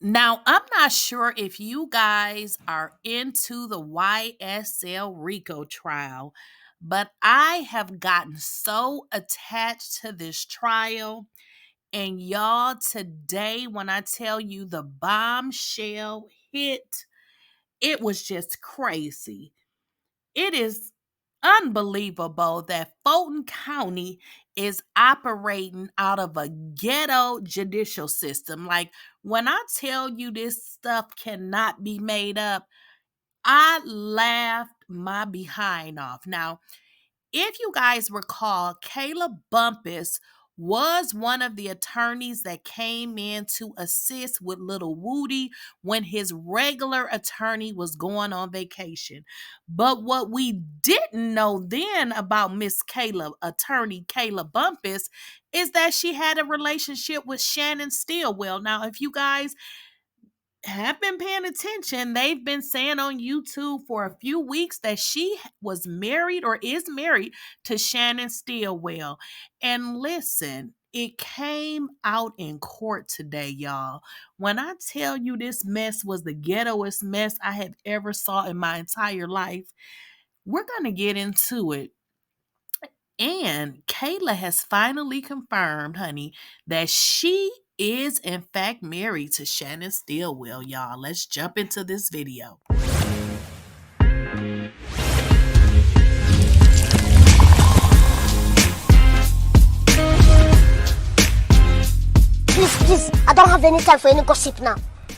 Now, I'm not sure if you guys are into the YSL Rico trial, but I have gotten so attached to this trial. And y'all, today, when I tell you the bombshell hit, it was just crazy. It is unbelievable that Fulton County is operating out of a ghetto judicial system. Like, when I tell you this stuff cannot be made up, I laughed my behind off. Now, if you guys recall, Kayla Bumpus was one of the attorneys that came in to assist with little Woody when his regular attorney was going on vacation. But what we didn't know then about Miss Kayla, attorney Kayla Bumpus, is that she had a relationship with Shannon Stillwell. Now, if you guys have been paying attention, they've been saying on YouTube for a few weeks that she was married or is married to Shannon Stillwell. And listen, it came out in court today, y'all. When I tell you this mess was the ghettoest mess I have ever saw in my entire life, we're going to get into it. And Kayla has finally confirmed, honey, that she is in fact married to Shannon Stillwell, y'all. Let's jump into this video. Please, I don't have any time for any gossip now.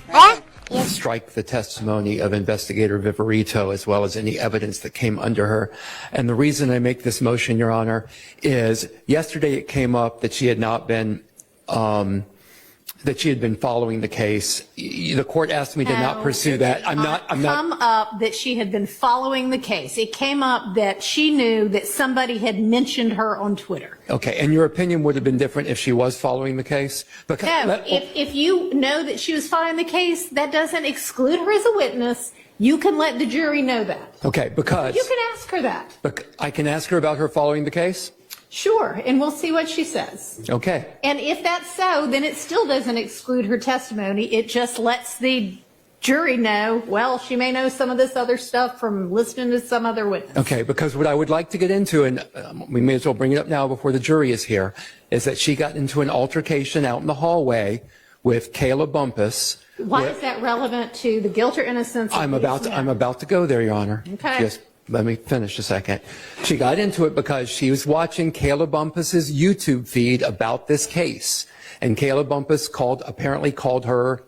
Eh? Yes. Strike the testimony of Investigator Viverito as well as any evidence that came under her. And the reason I make this motion, Your Honor, is yesterday it came up that she had not been following the case. The court asked me to not pursue that. I'm not. Come up that she had been following the case. It came up that she knew that somebody had mentioned her on Twitter. Okay, and your opinion would have been different if she was following the case? Because no, if you know that she was following the case, that doesn't exclude her as a witness. You can let the jury know that. Okay, because you can ask her that. But I can ask her about her following the case? Sure, and we'll see what she says. Okay. And if that's so, then it still doesn't exclude her testimony. It just lets the jury know, well, she may know some of this other stuff from listening to some other witness. Okay, because what I would like to get into, and we may as well bring it up now before the jury is here, is that she got into an altercation out in the hallway with Kayla Bumpus. Why is that relevant to the guilt or innocence? I'm about to go there, Your Honor. Okay. Just let me finish a second. She got into it because she was watching Kayla Bumpus's YouTube feed about this case, and Kayla Bumpus apparently called her.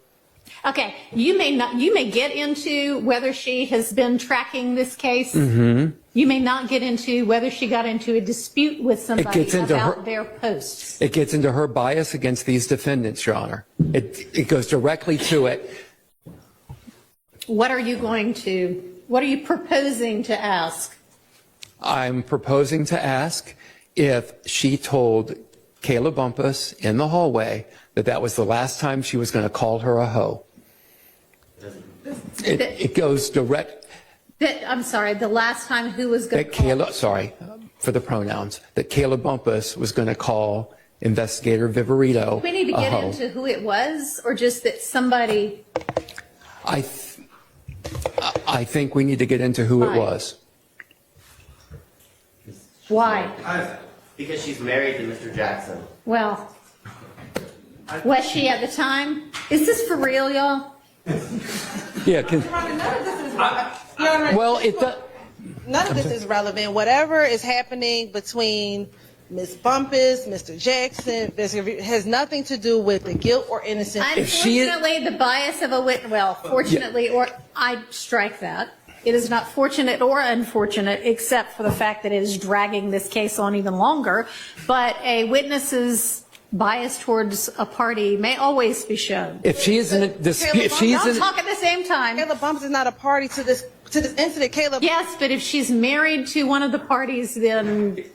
Okay, you may get into whether she has been tracking this case. Mm-hmm. You may not get into whether she got into a dispute with somebody about their posts. It gets into her bias against these defendants, Your Honor. It goes directly to it. What are you proposing to ask? I'm proposing to ask if she told Kayla Bumpus in the hallway that that was the last time she was going to call her a hoe. It goes direct. I'm sorry, the last time who was going to call? Sorry for the pronouns. That Kayla Bumpus was going to call Investigator Viverito. Do we need to get into who it was, or just that somebody? I think we need to get into who it was. Why? Because she's married to Mr. Jackson. Well, was she at the time? Is this for real, y'all? Yeah. None of this is relevant. Whatever is happening between Ms. Bumpus, Mr. Jackson, has nothing to do with the guilt or innocence. Unfortunately, the bias of a witness, well, fortunately, or I strike that. It is not fortunate or unfortunate, except for the fact that it is dragging this case on even longer. But a witness's bias towards a party may always be shown. If she is in a dispute, don't talk at the same time. Kayla Bumpus is not a party to this incident. Kayla. Yes, but if she's married to one of the parties, then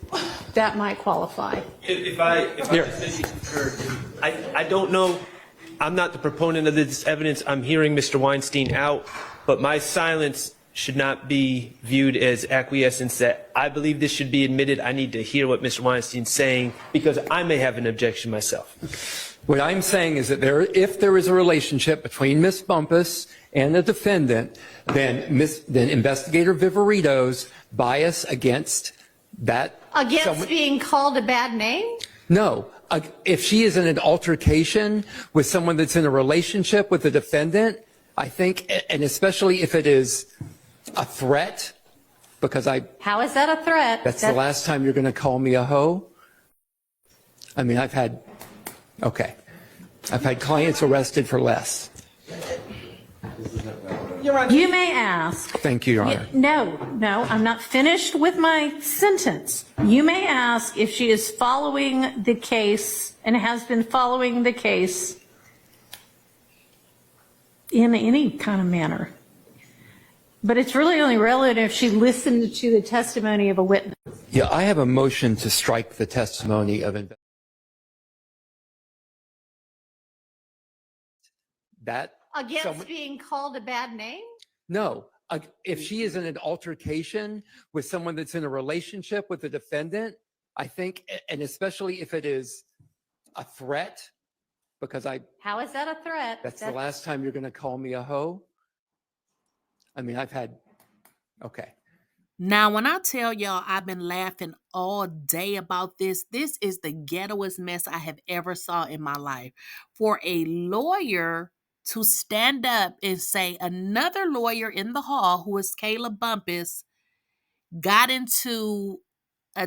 that might qualify. If I don't know. I'm not the proponent of this evidence. I'm hearing Mr. Weinstein out, but my silence should not be viewed as acquiescence, that I believe this should be admitted. I need to hear what Mr. Weinstein's saying because I may have an objection myself. What I'm saying is that if there is a relationship between Ms. Bumpus and the defendant, then Investigator Viverito's bias against that. Against being called a bad name? No. If she is in an altercation with someone that's in a relationship with the defendant, I think, and especially if it is a threat, because How is that a threat? That's the last time you're going to call me a hoe? I mean, I've had clients arrested for less. You may ask. Thank you, Your Honor. No, I'm not finished with my sentence. You may ask if she is following the case and has been following the case in any kind of manner. But it's really only relevant if she listened to the testimony of a witness. Yeah, I have a motion to strike the testimony of that. Against being called a bad name? No. If she is in an altercation with someone that's in a relationship with the defendant, I think, and especially if it is a threat, because How is that a threat? That's the last time you're going to call me a hoe? I mean, Now, when I tell y'all I've been laughing all day about this is the ghettoest mess I have ever saw in my life. For a lawyer to stand up and say another lawyer in the hall, who is Kayla Bumpus, got into a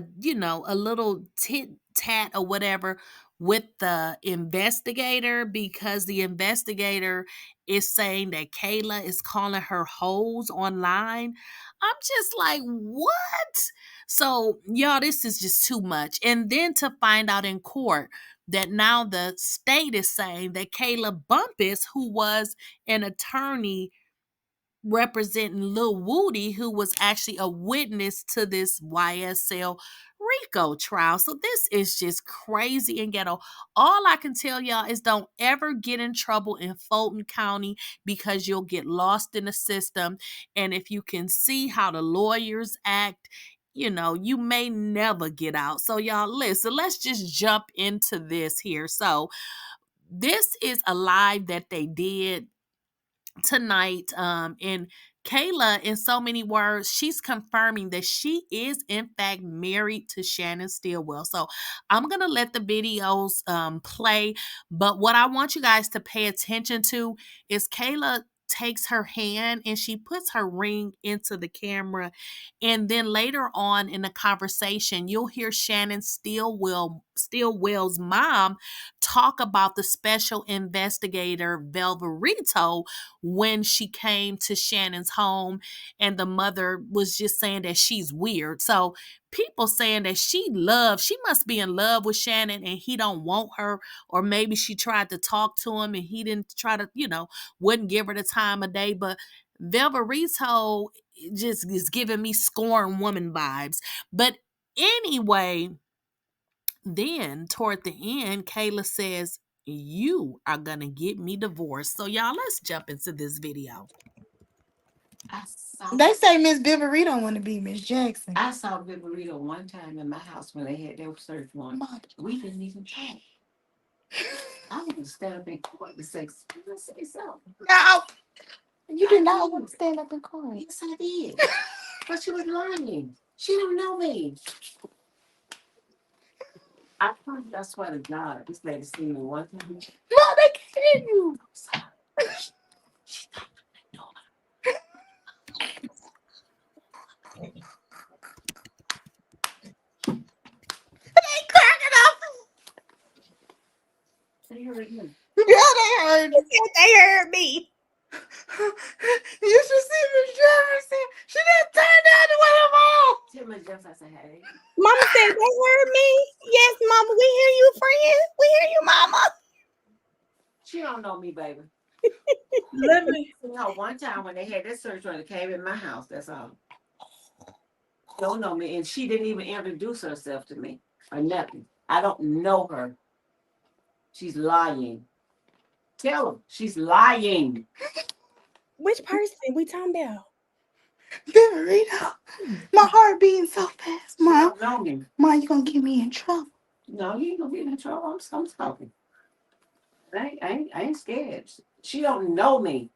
little tit tat or whatever with the investigator, because the investigator is saying that Kayla is calling her hoes online. I'm just like, what? So, y'all, this is just too much. And then to find out in court that now the state is saying that Kayla Bumpus, who was an attorney representing Lil Woody, who was actually a witness to this YSL Rico trial. So this is just crazy and ghetto. All I can tell y'all is don't ever get in trouble in Fulton County, because you'll get lost in the system. And if you can see how the lawyers act, you may never get out. So y'all, listen, let's just jump into this here. So this is a live that they did tonight, and Kayla, in so many words, she's confirming that she is in fact married to Shannon Stillwell. So I'm gonna let the videos play, but what I want you guys to pay attention to is Kayla takes her hand and she puts her ring into the camera, and then later on in the conversation you'll hear Shannon Stillwell's mom talk about the special investigator Velverito when she came to Shannon's home, and the mother was just saying that she's weird. So people saying that she must be in love with Shannon and he don't want her, or maybe she tried to talk to him and he didn't try to, wouldn't give her the time of day. But Velverito just is giving me scorn woman vibes. But anyway, then toward the end, Kayla says, "You are gonna get me divorced." So y'all, let's jump into this video. They say Miss Viverito want to be Miss Jackson. I saw Viverito one time in my house when they had their search warrant. We didn't even talk. I want to stand up in court and say something. No, you did not want to stand up in court. Yes, I did. But she was lying. She don't know me. I swear to God, this lady seen me one time. No, they can't hear you. She thought they know They cracking up. They heard me. Yeah, they heard you. They heard me. You should see Miss Jefferson. She didn't turn down the window. Tell Miss Jefferson, I said, hey. Mama said they heard me. Yes, Mama, we hear you, friend. We hear you, Mama. She don't know me, baby. Let me. One time when they had that search warrant, they came in my house. That's all. Don't know me, and she didn't even introduce herself to me or nothing. I don't know her. She's lying. Tell her she's lying. Which person we talking about? Rita, my heart beating so fast, She Mom. don't know me. Mom, you gonna get me in trouble? No, you ain't gonna get in trouble. I'm talking. I ain't scared. She don't know me.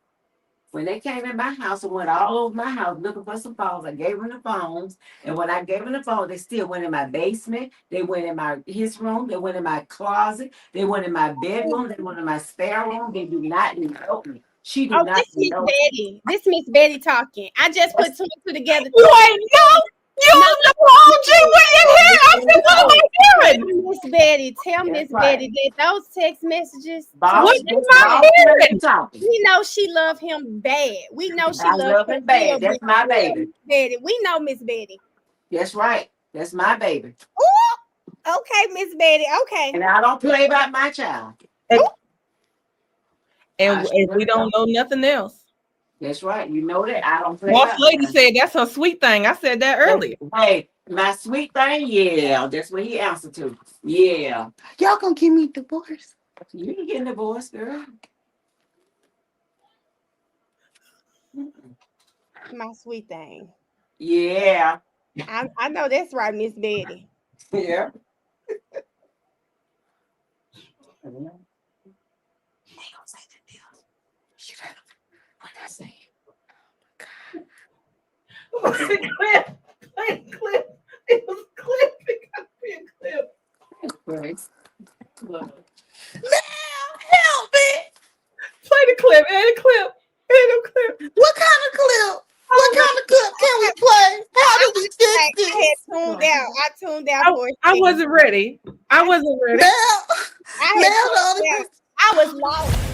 When they came in my house and went all over my house looking for some phones, I gave them the phones. And when I gave them the phone, they still went in my basement. They went in his room. They went in my closet. They went in my bedroom. They went in my spare room. They do not know me. She do Oh, not this Miss know me. Betty. This Miss Betty talking. I just put two and two together. You ain't know. You was the wrong G when you hear. I said, what am I hearing? Miss Betty, tell That's Miss right. Betty that those text messages. Boss, What am I boss, hearing? talking. We know she love him bad. We know she I love love him him bad. That's my Yeah, baby. Miss Betty. We know Miss Betty. That's right. That's my baby. Ooh, okay, Miss Betty. Okay. And I don't play about my child. And I if sure we don't don't. know nothing else. That's right. You know that. I don't play Boss about lady mine. said that's her sweet thing. I said that earlier. Hey, my sweet thing, yeah. That's what he answered to. Yeah. Y'all gonna get me divorced? You ain't getting divorced, girl. My sweet thing. Yeah. I know that's right, Miss Betty. Yeah. Play the clip. It was a clip. It got to be a clip. Praise. Ma'am, help me! Play the clip. And a clip. And a clip. What kind of clip? What kind of clip can we play? How do we fix I this? had tuned out. I tuned out for a I second. wasn't ready. I wasn't ready. Ma'am, I had ma'am, the tuned only out. person. I was lost.